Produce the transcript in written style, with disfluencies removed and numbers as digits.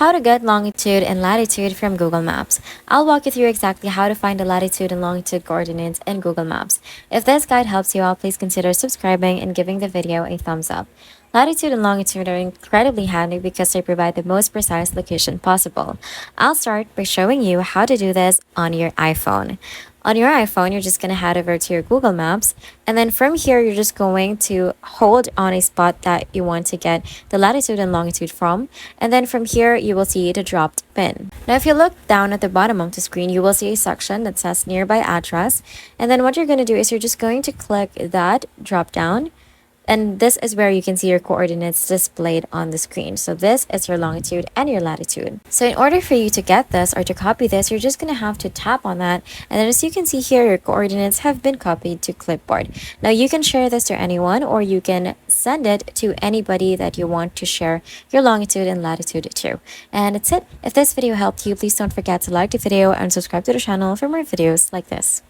How to get longitude and latitude from Google Maps. I'll walk you through exactly how to find the latitude and longitude coordinates in Google Maps. If this guide helps you out, please consider subscribing and giving the video a thumbs up. Latitude and longitude are incredibly handy because they provide the most precise location possible. I'll start by showing you how to do this on your iPhone. On your iPhone, you're just going to head over to your Google Maps, and then from here, you're just going to hold on a spot that you want to get the latitude and longitude from, and then from here, you will see the dropped pin. Now, if you look down at the bottom of the screen, you will see a section that says nearby address, and then what you're going to do is you're just going to click that drop down, and this is where you can see your coordinates displayed on the screen. So this is your longitude and your latitude. So in order for you to get this or to copy this, you're just going to have to tap on that. And then as you can see here, your coordinates have been copied to clipboard. Now you can share this to anyone, or you can send it to anybody that you want to share your longitude and latitude to. And that's it. If this video helped you, please don't forget to like the video and subscribe to the channel for more videos like this.